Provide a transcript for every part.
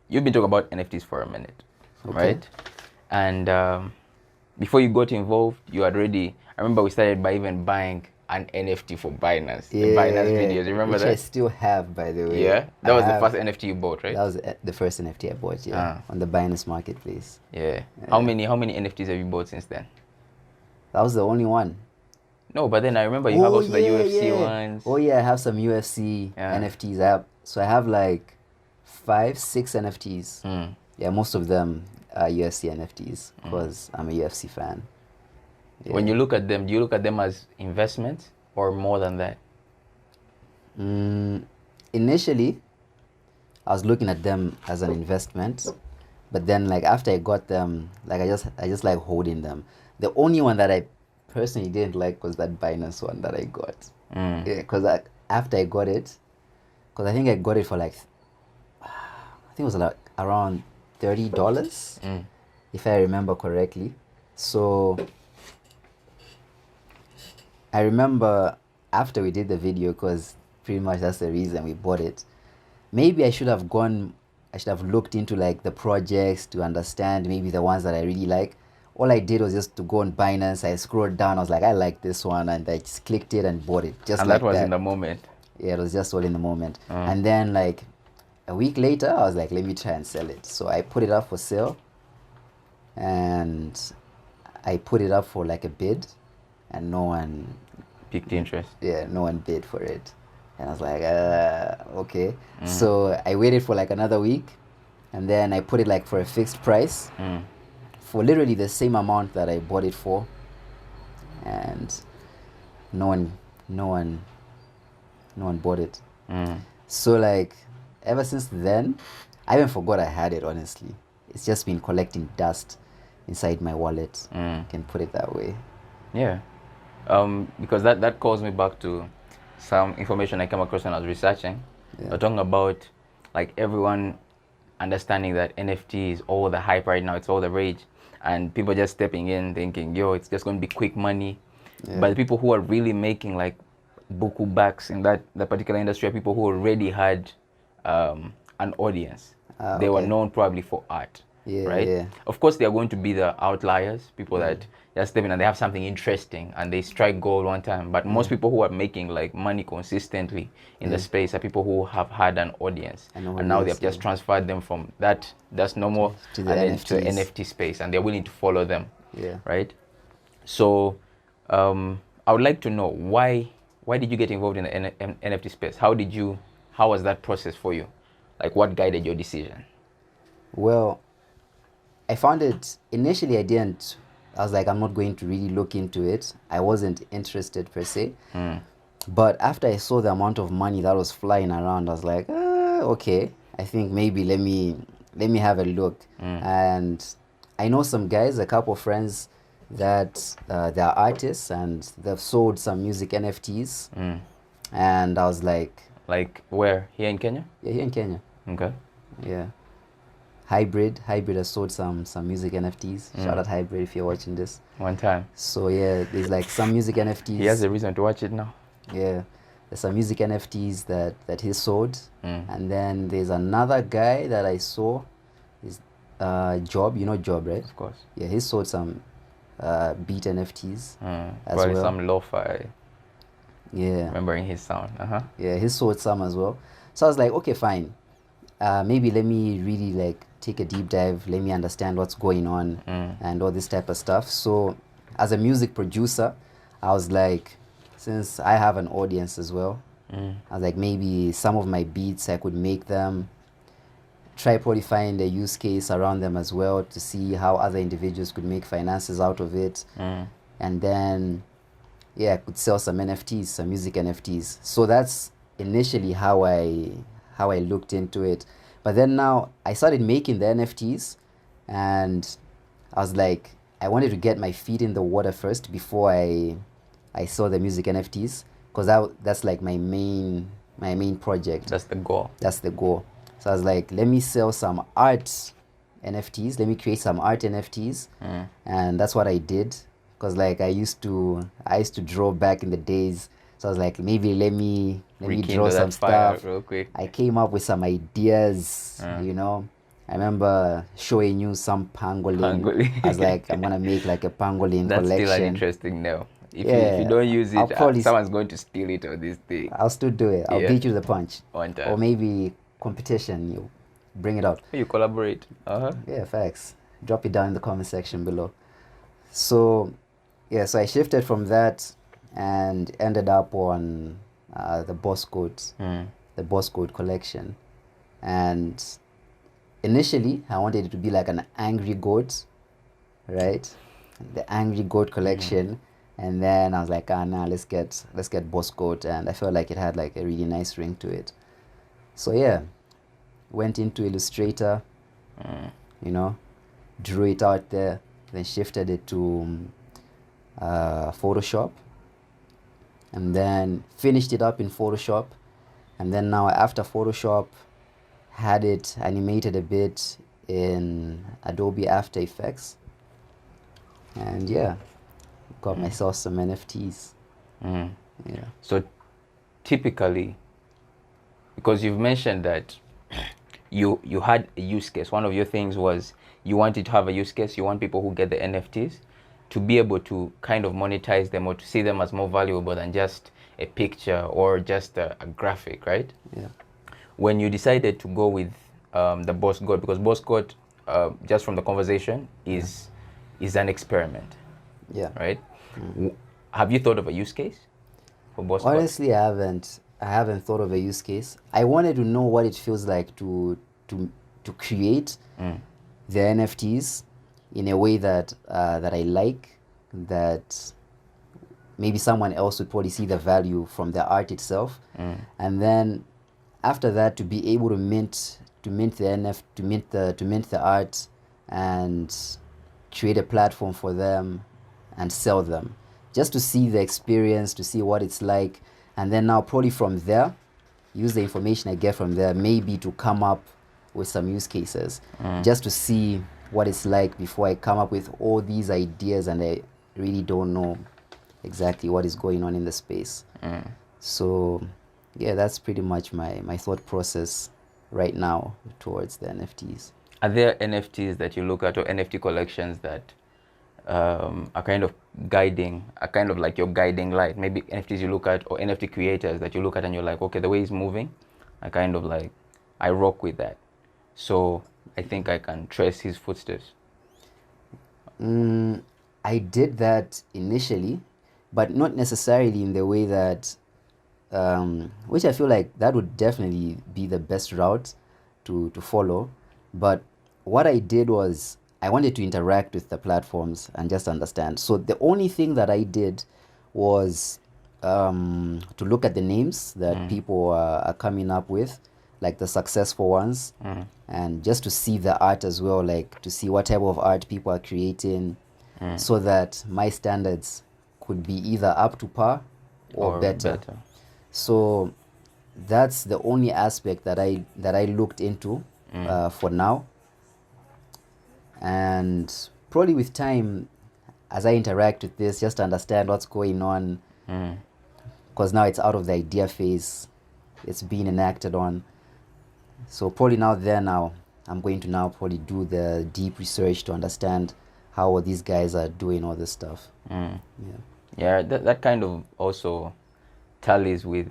you've been talking about NFTs for a minute, Okay. right? And before you got involved, you had already. I remember we started by even buying an NFT for Binance, the Binance videos. You remember Which I that? still have, by the way. Yeah, I that was the have. first NFT you bought, right? That was the first NFT I bought, yeah, on the Binance marketplace. Yeah. How Yeah. many NFTs have you bought since then? That was the only one. No, but then I remember you have Oh also the yeah, UFC yeah. ones. Oh yeah, I have some UFC Yeah. NFTs. I have like 5, 6 NFTs. Yeah, most of them are UFC NFTs because I'm a UFC fan. When you look at them, do you look at them as investments or more than that? Initially, I was looking at them as an investment, but then like after I got them, like I just like holding them. The only one that I personally didn't like was that Binance one that I got. Yeah, because after I got it, because I think I got it for like, I think it was like around $30, if I remember correctly. So I remember after we did the video, because pretty much that's the reason we bought it. Maybe I should have looked into like the projects to understand maybe the ones that I really like. All I did was just to go on Binance. I scrolled down. I was like, I like this one, and I just clicked it and bought it just And like that was that. in the moment. Yeah, it was just all in the moment. And then like a week later, I was like, let me try and sell it. So I put it up for sale, and I put it up for like a bid, and no one Piqued interest. yeah, no one bid for it. And I was like, okay. So I waited for like another week, and then I put it like for a fixed price for literally the same amount that I bought it for. And no one bought it. So like ever since then, I even forgot I had it, honestly. It's just been collecting dust inside my wallet. Can put it that way. Yeah. Because that calls me back to some information I came across when I was researching. We're talking about like everyone understanding that NFT is all the hype right now, it's all the rage, and people just stepping in thinking, yo, it's just going to be quick money. But the people who are really making like buku bucks in that particular industry are people who already had an audience. They were Okay. known probably for art. Yeah, Right? yeah. Of course, they are going to be the outliers, people that just step in and they have something interesting and they strike gold one time. But most people who are making like money consistently in the space are people who have had an audience, and now they have just transferred them from that's normal To the and then to NFTs. NFT space, and they're willing to follow them. Yeah. Right? So, I would like to know why did you get involved in the NFT space? How was that process for you? Like, what guided your decision? Well, I found it initially. I was like, I'm not going to really look into it. I wasn't interested per se. But after I saw the amount of money that was flying around, I was like, okay, I think maybe let me have a look. And I know some guys, a couple of friends that they're artists and they've sold some music NFTs. And I was like, where? Here in Kenya? yeah, here in Kenya. Okay. Yeah. Hybrid has sold some music NFTs. Shout out Hybrid if you're watching this. One time. So yeah, there's like some music NFTs. He has a reason to watch it now. Yeah, there's some music NFTs that he sold, and then there's another guy that I saw. Is Job, you know Job, right? Of course. Yeah, he sold some beat NFTs as Probably well. some lo-fi. Yeah. Remembering his sound. Yeah, he sold some as well. So I was like, okay, fine. Maybe let me really like take a deep dive. Let me understand what's going on and all this type of stuff. So as a music producer, I was like, since I have an audience as well, I was like, maybe some of my beats I could make them, try probably find a use case around them as well to see how other individuals could make finances out of it. And then yeah, I could sell some NFTs, some music NFTs. So that's initially how I looked into it. But then now I started making the NFTs, and I was like, I wanted to get my feet in the water first before I saw the music NFTs, because that's like my main project. That's the goal. That's the goal. So I was like, let me sell some art NFTs. Let me create some art NFTs, and that's what I did. Because like I used to draw back in the days. So I was like, maybe let me draw some stuff. Real quick. I came up with some ideas, you know, I remember showing you some pangolin. Pangolin. I was like, I'm gonna make like a pangolin That's still an collection. interesting name. If you Yeah, don't use I'll it, probably someone's going to steal it or this thing. I'll still do it. I'll Yeah, beat you to the punch. one Or time. maybe competition, you bring it out. You collaborate. Uh-huh. Yeah, facts. Drop it down in the comment section below. So, yeah, so I shifted from that and ended up on the Boss Code, the Boss Code collection. And initially, I wanted it to be like an angry goat, right? The angry goat collection. And then I was like, nah, let's get Boss Goat, and I felt like it had like a really nice ring to it. So yeah, went into Illustrator, you know, drew it out there, then shifted it to Photoshop, and then finished it up in Photoshop, and then now after Photoshop, had it animated a bit in Adobe After Effects, and yeah, got myself some NFTs. Yeah. So typically, because you've mentioned that you had a use case. One of your things was you wanted to have a use case. You want people who get the NFTs to be able to kind of monetize them or to see them as more valuable than just a picture or just a graphic, right? Yeah. When you decided to go with the Boss God, because Boss God, just from the conversation, is an experiment, Yeah. right? Have you thought of a use case for Boss God? Honestly, I haven't thought of a use case. I wanted to know what it feels like to create the NFTs in a way that that I like, that maybe someone else would probably see the value from the art itself, and then after that to be able to mint the to mint the art and create a platform for them and sell them, just to see the experience, to see what it's like, and then now probably from there use the information I get from there maybe to come up with some use cases, just to see what it's like before I come up with all these ideas and I really don't know exactly what is going on in the space. So yeah, that's pretty much my thought process right now towards the NFTs. Are there NFTs that you look at or NFT collections that are kind of like your guiding light? Maybe NFTs you look at or NFT creators that you look at and you're like, okay, the way he's moving, I rock with that. So I think I can trace his footsteps. I did that initially, but not necessarily in the way that, which I feel like that would definitely be the best route to follow. But what I did was I wanted to interact with the platforms and just understand. So the only thing that I did was to look at the names that people are coming up with, like the successful ones, and just to see the art as well, like to see what type of art people are creating, so that my standards could be either up to par or better. So that's the only aspect that I looked into for now. And probably with time, as I interact with this, just understand what's going on, because now it's out of the idea phase, it's being enacted on. So probably now I'm going to now probably do the deep research to understand how these guys are doing all this stuff. Yeah, that kind of also tallies with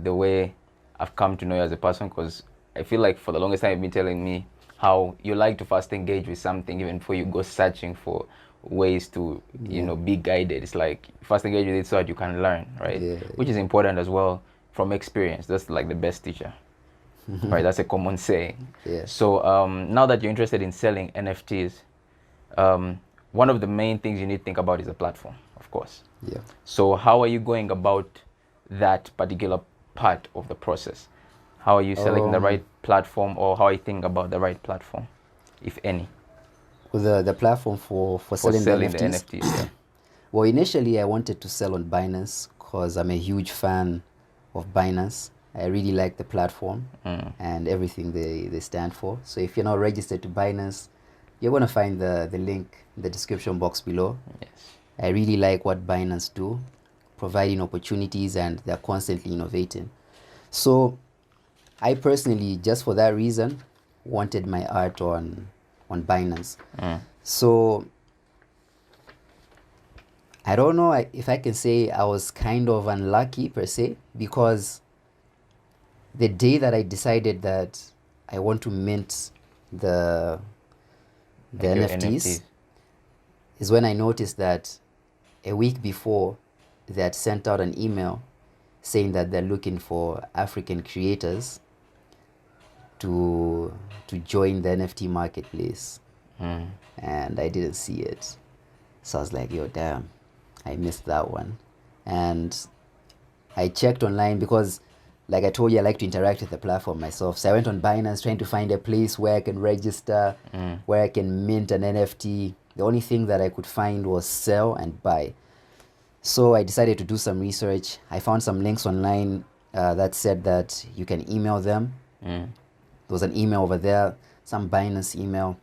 the way I've come to know you as a person, because I feel like for the longest time you've been telling me how you like to first engage with something even before you go searching for ways to be guided. It's like first engage with it so that you can learn, right? Which is important as well from experience. That's like the best teacher. Right, that's a common saying. So now that you're interested in selling NFTs, one of the main things you need to think about is the platform, of course. So how are you going about that particular part of the process? How are you selecting the right platform, or how are you thinking about the right platform, if any? The platform for selling the NFTs? Well, initially I wanted to sell on Binance because I'm a huge fan of Binance. I really like the platform and everything they stand for. So if you're not registered to Binance, you're going to find the link in the description box below. I really like what Binance do, providing opportunities, and they're constantly innovating. So I personally, just for that reason, wanted my art on Binance. So I don't know if I can say I was kind of unlucky per se, because the day that I decided that I want to mint the Like your NFTs is when I noticed that a week before they had sent out an email saying that they're looking for African creators to join the NFT marketplace. And I didn't see it. So I was like, yo, damn, I missed that one. And I checked online because, like I told you, I like to interact with the platform myself. So I went on Binance trying to find a place where I can register, where I can mint an NFT. The only thing that I could find was sell and buy. So I decided to do some research. I found some links online that said that you can email them. There was an email over there, some Binance email.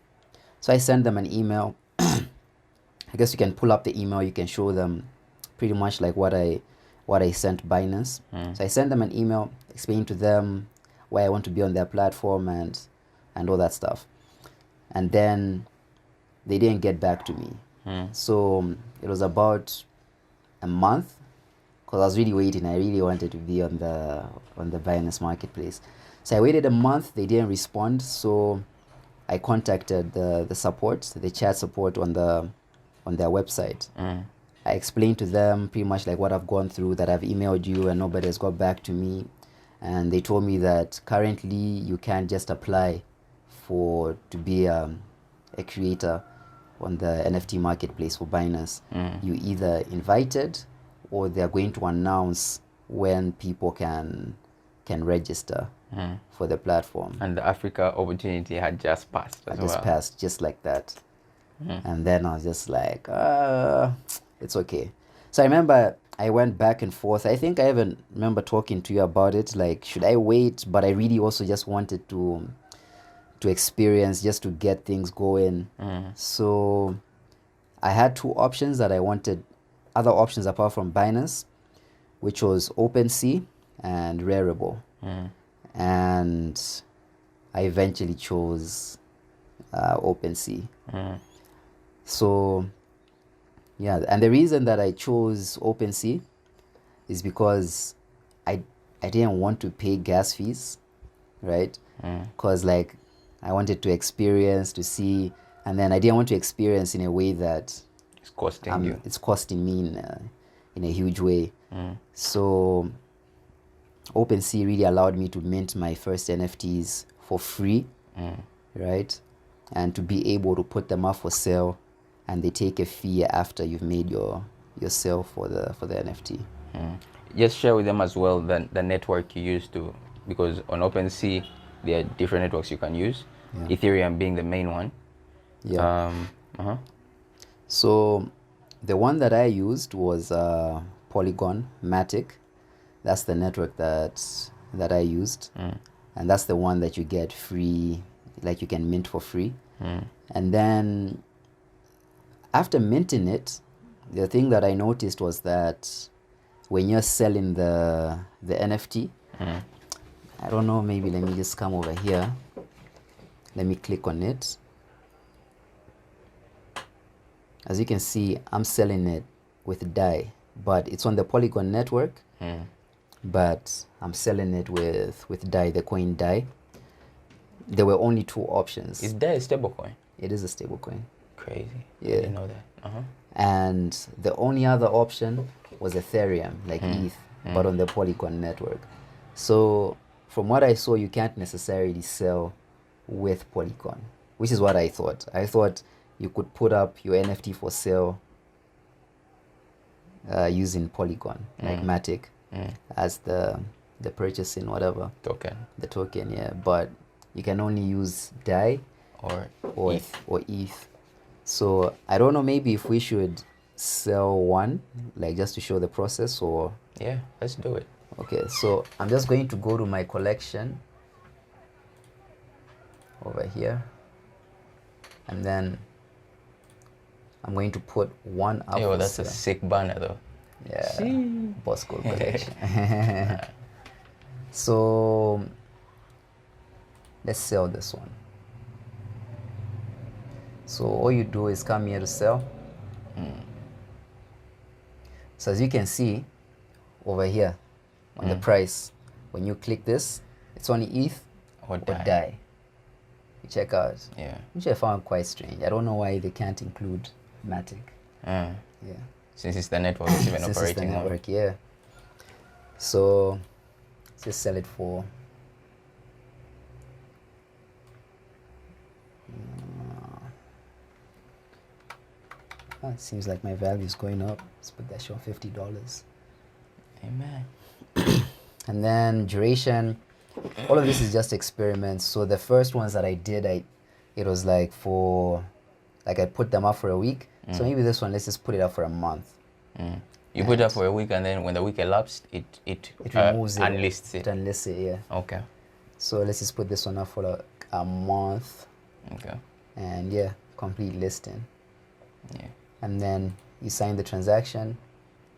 So I sent them an email. I guess you can pull up the email. You can show them pretty much like what I sent Binance. So I sent them an email, explaining to them why I want to be on their platform and all that stuff. And then they didn't get back to me. So it was about a month, because I was really waiting. I really wanted to be on the Binance marketplace. So I waited a month. They didn't respond. So I contacted the support, the chat support on their website. I explained to them pretty much like what I've gone through, that I've emailed you and nobody has got back to me. And they told me that currently you can't just apply to be a creator on the NFT marketplace for Binance. You either invited, or they're going to announce when people can register for the platform. And the Africa opportunity had just passed as well. Just passed, just like that. And then I was just like, it's okay. So I remember I went back and forth. I think I even remember talking to you about it, like, should I wait? But I really also just wanted to experience, just to get things going. So I had two options that I wanted, other options apart from Binance, which was OpenSea and Referral. And I eventually chose OpenSea. So yeah, and the reason that I chose OpenSea is because I didn't want to pay gas fees, right? Because like I wanted to experience, to see, and then I didn't want to experience in a way that it's costing you. It's costing me in a huge way. So OpenSea really allowed me to mint my first NFTs for free, right? And to be able to put them up for sale, and they take a fee after you've made your sale for the NFT. Just share with them as well the network you use to, because on OpenSea there are different networks you can use. Ethereum being the main one. So the one that I used was Polygon Matic. That's the network that I used, and that's the one that you get free, like you can mint for free. And then after minting it, the thing that I noticed was that when you're selling the NFT, I don't know, maybe let me just come over here. Let me click on it. As you can see, I'm selling it with DAI, but it's on the Polygon network. But I'm selling it with DAI, the coin DAI. There were only two options. Is DAI a stablecoin? It is a stablecoin. Crazy. Yeah. I didn't know that. And the only other option was Ethereum, like ETH, but on the Polygon network. So from what I saw, you can't necessarily sell with Polygon, which is what I thought. I thought you could put up your NFT for sale using Polygon, like Matic, as the purchasing whatever Token. the token. Yeah, but you can only use DAI Or ETH. So I don't know, maybe if we should sell one, like just to show the process, or yeah, let's do it. okay. So I'm just going to go to my collection over here, and then I'm going to put one up. Yo, that's a sick banner though. Yeah, Bosco collection. So let's sell this one. So all you do is come here to sell. So as you can see over here on the price, when you click this, it's only ETH Or or die. die. You check out. Yeah. Which I found quite strange. I don't know why they can't include Matic. Yeah. Since it's the network, it's even Since it's the operating on. network, yeah. So let's just sell it for it seems like my value is going up. Let's put that shit on $50. Amen. And then duration, all of this is just experiments. So the first ones that I did, it was like I put them up for a week. So maybe this one, let's just put it up for a month. You put it up for a week, and then when the week elapsed, it removes it. unlists it. It unlists it, yeah. Okay. So let's just put this one up for like a month. Okay. And yeah, complete listing. Yeah. And then you sign the transaction.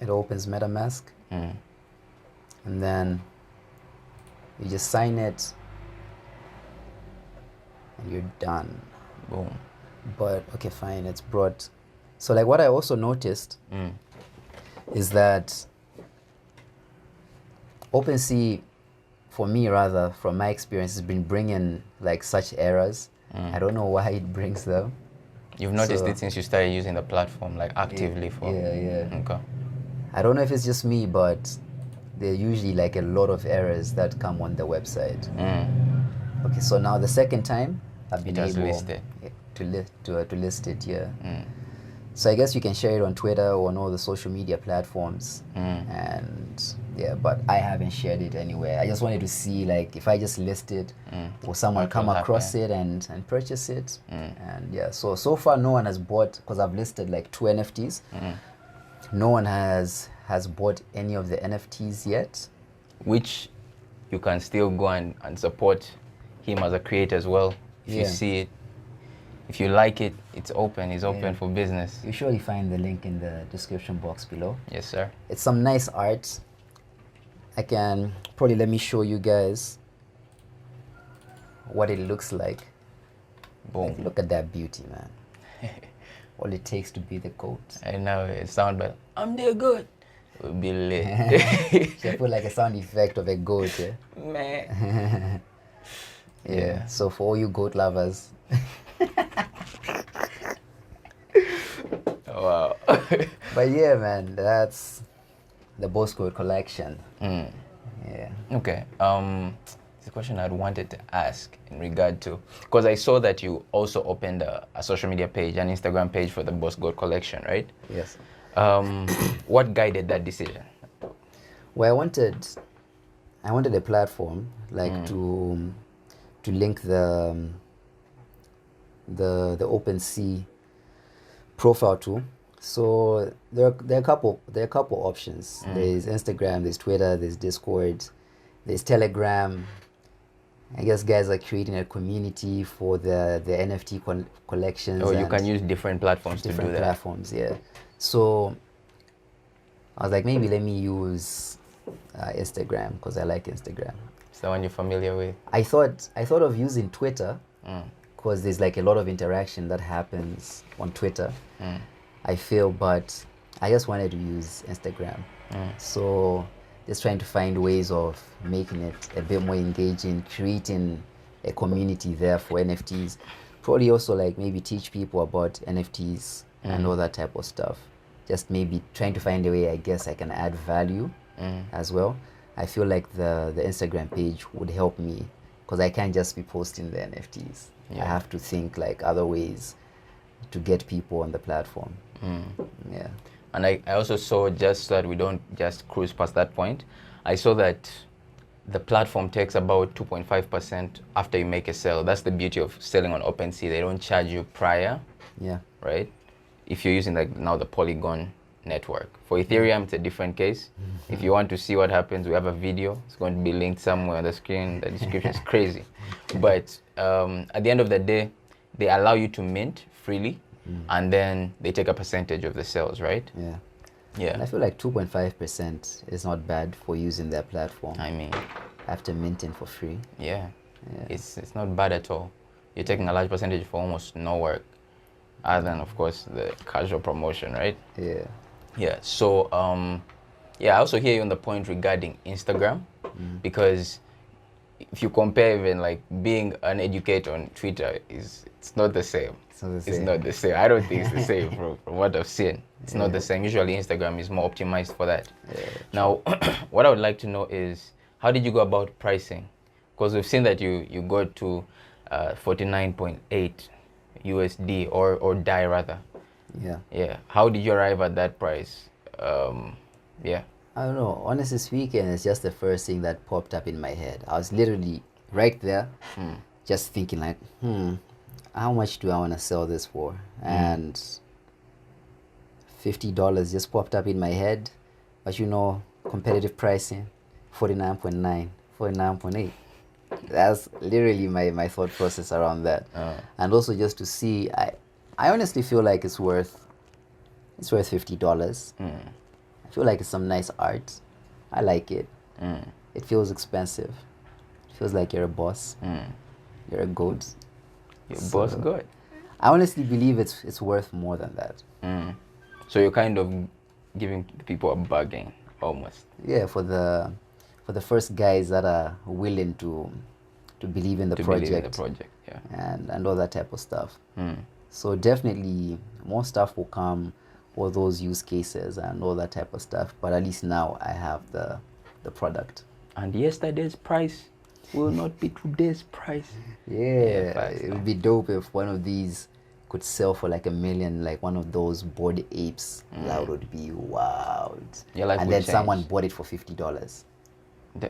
It opens MetaMask. And then you just sign it and you're done. Boom. But okay, fine, it's brought. So like what I also noticed is that OpenSea, for me rather, from my experience, has been bringing like such errors. I don't know why it brings them. You've noticed So- it since you started using the platform like actively for. Yeah. Okay. I don't know if it's just me, but there are usually like a lot of errors that come on the website. Okay, so now the second time I've been It has able listed. to list it, yeah. So I guess you can share it on Twitter or on all the social media platforms. And yeah, but I haven't shared it anywhere. I just wanted to see like if I just list it, will someone What come will across happen? it and purchase it? And yeah, so far no one has bought, because I've listed like 2 NFTs. No one has bought any of the NFTs yet. Which you can still go and support him as a creator as well. If you Yeah. see it, if you like it, it's open. It's open Yeah. for business. You surely find the link in the description box below. Yes, sir. It's some nice art. I can probably let me show you guys what it looks like. Boom. Like, look at that beauty, man. All it takes to be the goat. And now it sound better. I'm there good. We'll be lit. Should I put like a sound effect of a goat, yeah? Man. Yeah. So for all you goat lovers, Wow. but yeah, man, that's the Boss Goat collection. Yeah. Okay. It's a question I'd wanted to ask in regard to, because I saw that you also opened a social media page, an Instagram page for the Boss Gold collection, right? Yes. What guided that decision? Well, I wanted a platform like to link the OpenSea profile to. So there are a couple options. There's Instagram, there's Twitter, there's Discord, there's Telegram. I guess guys are creating a community for the NFT collections. Oh, you and can use different platforms to do different that. platforms, yeah. So I was like, maybe let me use Instagram because I like Instagram. It's the one you're familiar with. I thought of using Twitter because there's like a lot of interaction that happens on Twitter. I feel, but I just wanted to use Instagram. So just trying to find ways of making it a bit more engaging, creating a community there for NFTs. Probably also like maybe teach people about NFTs and all that type of stuff. Just maybe trying to find a way, I guess, I can add value as well. I feel like the Instagram page would help me because I can't just be posting the NFTs. I have to think like other ways to get people on the platform. Yeah. And I also saw, just so that we don't just cruise past that point, I saw that the platform takes about 2.5% after you make a sale. That's the beauty of selling on OpenSea. They don't charge you prior, Yeah. right? If you're using like now the Polygon network. For Ethereum, it's a different case. If you want to see what happens, we have a video. It's going to be linked somewhere on the screen. The description is crazy. But at the end of the day, they allow you to mint freely, and then they take a percentage of the sales, right? Yeah. Yeah. And I feel like 2.5% is not bad for using their platform I mean, after minting for free. yeah. It's not bad at all. You're taking a large percentage for almost no work. other than of course the casual promotion, right? Yeah. Yeah. So yeah, I also hear you on the point regarding Instagram, because if you compare, even like being an educator on Twitter, it's not the same. It's not the It's same. not the same. I don't think it's the same from what I've seen. It's not the same. Usually Instagram is more optimized for that. Yeah, Now, what I would like to know is, how did you go about pricing? Because we've seen that you got to 49.8 USD or DAI rather. Yeah. Yeah. How did you arrive at that price? Yeah. I don't know. Honestly speaking, it's just the first thing that popped up in my head. I was literally right there, just thinking like, how much do I want to sell this for? And $50 just popped up in my head. But you know, competitive pricing, 49.9, 49.8. That's literally my thought process around that. And also just to see, I honestly feel like it's worth $50. I feel like it's some nice art. I like it. It feels expensive. It feels like you're a boss. You're a goat. Your boss good. I honestly believe it's worth more than that. So you're kind of giving people a bargain almost. Yeah, for the first guys that are willing to believe in the To project, believe in the project, yeah. and all that type of stuff. So definitely more stuff will come for those use cases and all that type of stuff. But at least now I have the product. And yesterday's price will not be today's price. Yeah, facts, it no. would be dope if one of these could sell for like $1 million, like one of those Bored Apes. That would be wild. Your life And would then someone change. bought it for $50.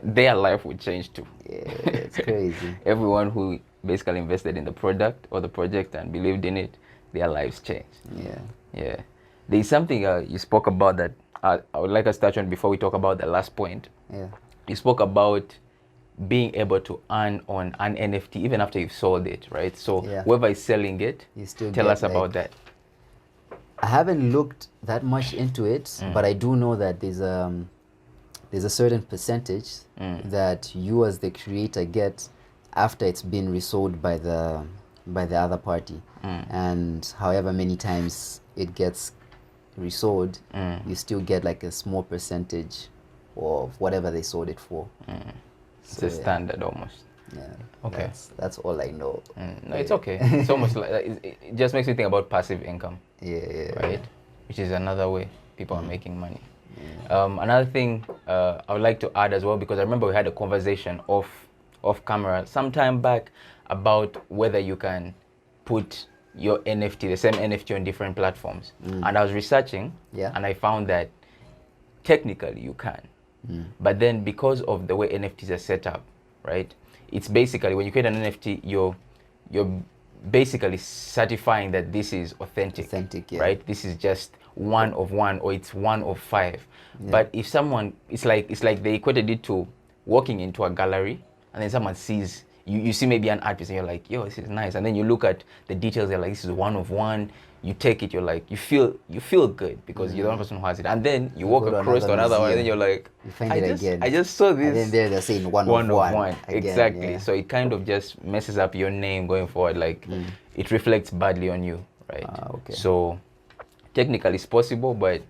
Their life would change too. Yeah, it's crazy. Everyone who basically invested in the product or the project and believed in it, their lives changed. Yeah. Yeah. There's something you spoke about that I would like us to touch on before we talk about the last point. Yeah. You spoke about being able to earn on an NFT even after you've sold it, right? So Yeah. whoever is selling it, You still tell get, us about like, that. I haven't looked that much into it, but I do know that there's a certain percentage that you as the creator get after it's been resold by the other party, and however many times it gets resold, you still get like a small percentage of whatever they sold it for. It's So, a standard almost. Yeah. Okay. That's all I know. No, it's okay. It's almost like it just makes me think about passive income, Yeah. right? Which is another way people are making money. Another thing I would like to add as well, because I remember we had a conversation off camera some time back about whether you can put your NFT, the same NFT, on different platforms. And I was researching, and I found that technically you can. But then because of the way NFTs are set up, right? It's basically when you create an NFT, you're basically certifying that this is authentic. Authentic, yeah. Right? This is just one of one, or it's one of five. But if someone, it's like they equated it to walking into a gallery, and then someone sees you see maybe an art piece and you're like, yo, this is nice. And then you look at the details, you're like, this is one of one. You take it, you're like, you feel good because you're the one person who has it. And then you walk go to across to another one, and then museum. you're like, You find it again. I just saw this. And then they're saying one of one. Again, Exactly. yeah. So it kind of just messes up your name going forward. Like it reflects badly on you, right? Okay. So technically it's possible, but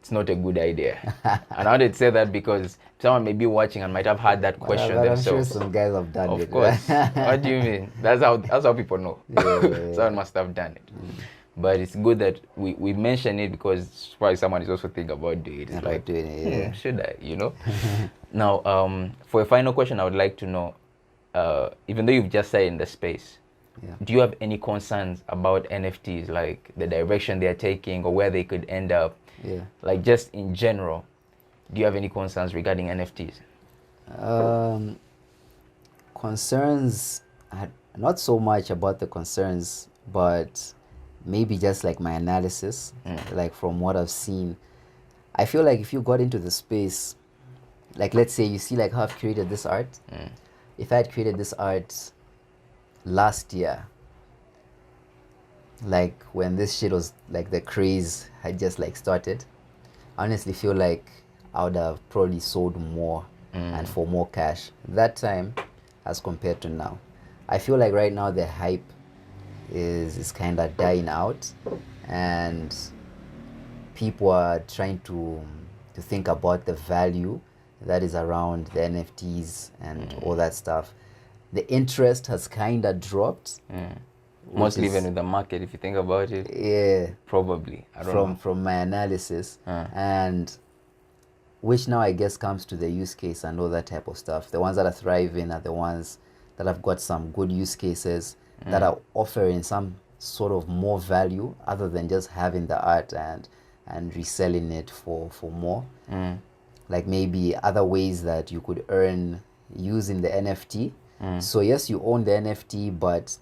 it's not a good idea. And I wanted to say that because someone may be watching and might have had that question But I'm sure themselves. some guys have done it. Of course. What do you mean? That's how people know. Yeah. Someone must have done it. But it's good that we mention it, because probably someone is also thinking about doing it. It's like, doing it, yeah. should I? You know. Now, for a final question, I would like to know, even though you've just said in the space, do you have any concerns about NFTs, like the direction they're taking or where they could end up? Yeah. Like just in general, do you have any concerns regarding NFTs? Concerns, not so much about the concerns, but maybe just like my analysis, like from what I've seen. I feel like if you got into the space, like let's say you see like how I've created this art. If I had created this art last year, like when this shit was like the craze had just like started, I honestly feel like I would have probably sold more and for more cash that time as compared to now. I feel like right now the hype is kind of dying out, and people are trying to think about the value that is around the NFTs and all that stuff. The interest has kind of dropped. Mostly even with the market, if you think about it. Yeah. Probably. I don't know. From my analysis, and which now I guess comes to the use case and all that type of stuff. The ones that are thriving are the ones that have got some good use cases that are offering some sort of more value other than just having the art and reselling it for more. Like maybe other ways that you could earn using the NFT. So yes, you own the NFT, but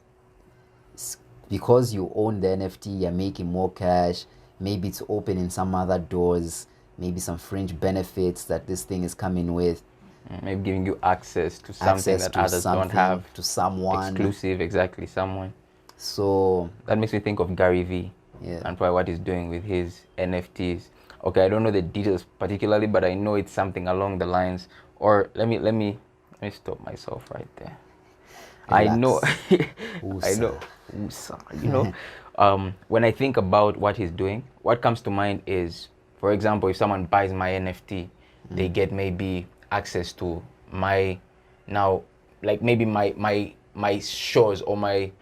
because you own the NFT, you're making more cash. Maybe it's opening some other doors, maybe some fringe benefits that this thing is coming with. Maybe giving you access to something that others don't have. To someone. Exclusive, exactly, someone. So that makes me think of Gary Vee. Yeah. And probably what he's doing with his NFTs. Okay, I don't know the details particularly, but I know it's something along the lines. Or let me stop myself right there. Relax. I know, I know, you know, when I think about what he's doing, what comes to mind is, for example, if someone buys my NFT, they get maybe access to my, now, like maybe my shows or my,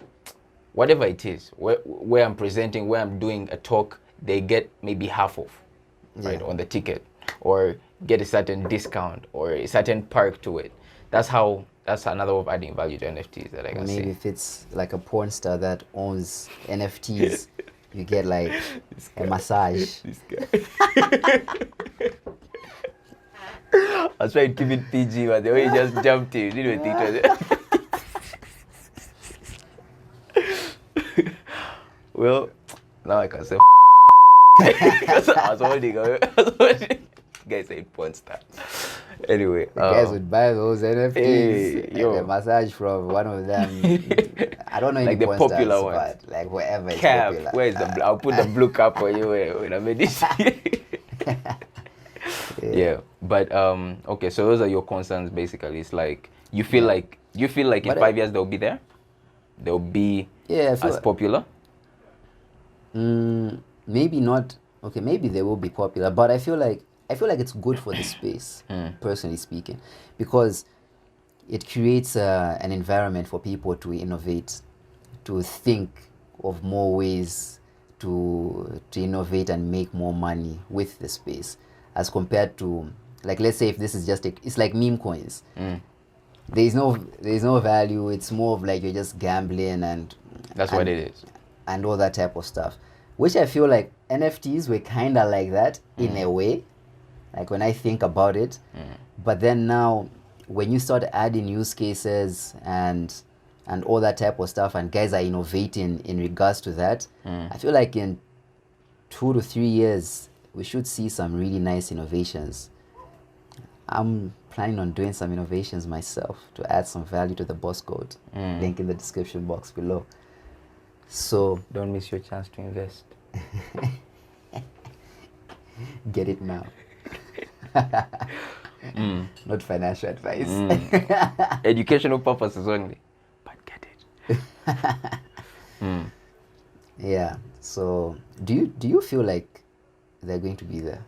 whatever it is, where I'm presenting, where I'm doing a talk, they get maybe half off, right, on the ticket, or get a certain discount or a certain perk to it. That's another way of adding value to NFTs that I can see. Maybe if it's like a porn star that owns NFTs, you get like a massage. This guy. I was trying to keep it PG, but the way you just jumped in, you didn't even think. Well, now I can say because I was holding. Guy said porn star. Anyway, the guys would buy those NFTs and a massage from one of them. I don't know like any the porn popular stars, ones. but like wherever it's Cap, popular. where is the? I'll put the blue cap for you when I made this. Yeah, but okay. So those are your concerns basically. It's like you feel like in 5 years they'll be there. They'll be as popular. Maybe not. Okay, maybe they will be popular, but I feel like it's good for the space, personally speaking, because it creates an environment for people to innovate, to think of more ways to innovate and make more money with the space, as compared to, like, let's say if this is just it's like meme coins. There's no value. It's more of like you're just gambling and that's what it is, and all that type of stuff, which I feel like NFTs were kind of like that in a way, like when I think about it. But then now when you start adding use cases and all that type of stuff, and guys are innovating in regards to that, I feel like in 2 to 3 years we should see some really nice innovations. I'm planning on doing some innovations myself to add some value to the boss code. Link in the description box below. So don't miss your chance to invest. Get it now. Not financial advice. Educational purposes only, but get it. Yeah. So do you feel like they're going to be there?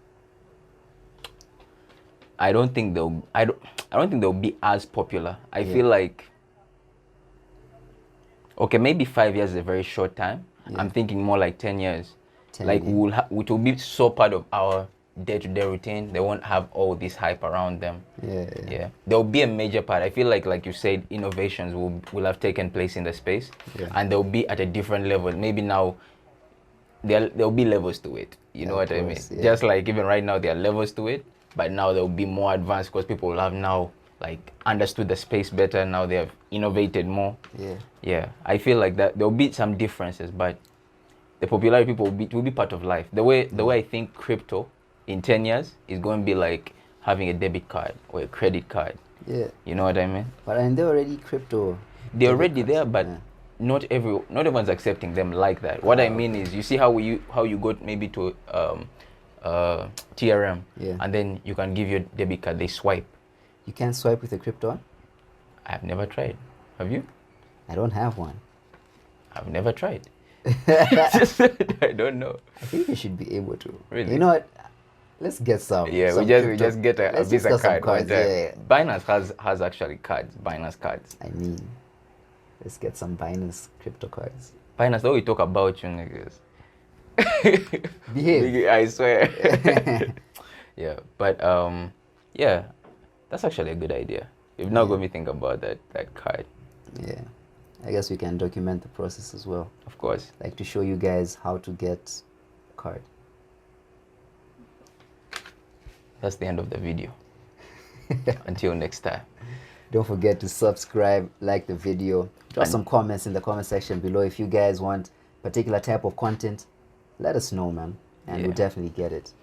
I don't think they'll be as popular. I feel like, okay, maybe 5 years is a very short time. I'm thinking more like 10 years. Like it will be so part of our day-to-day routine. They won't have all this hype around them. Yeah. There'll be a major part. I feel like you said, innovations will have taken place in the space, and they'll be at a different level. Maybe now there'll be levels to it. You know what I mean? Just like even right now there are levels to it, but now they'll be more advanced because people will have now like understood the space better. Now they have innovated more. Yeah. I feel like that there'll be some differences, but the popularity people will be part of life. The way I think crypto in 10 years is going to be like having a debit card or a credit card. Yeah. You know what I mean? But and they're already crypto. They're already there, but not everyone's accepting them like that. What I mean is, you see how you go maybe to TRM, and then you can give your debit card, they swipe. You can't swipe with a crypto one? I've never tried. Have you? I don't have one. I've never tried. I don't know. I think you should be able to. Really? You know what? Let's get some. Yeah, some we crypto. just get a Let's just Visa get some card. cards. Yeah. Binance has actually cards. Binance cards. I mean, let's get some Binance crypto cards. Binance, though we talk about you niggas. Behave. I swear. Yeah, but yeah, that's actually a good idea. You've now got me think about that card. Yeah. I guess we can document the process as well. Of course. Like to show you guys how to get a card. That's the end of the video. Until next time. Don't forget to subscribe, like the video. Drop some comments in the comment section below. If you guys want particular type of content, let us know, man. And we'll definitely get it.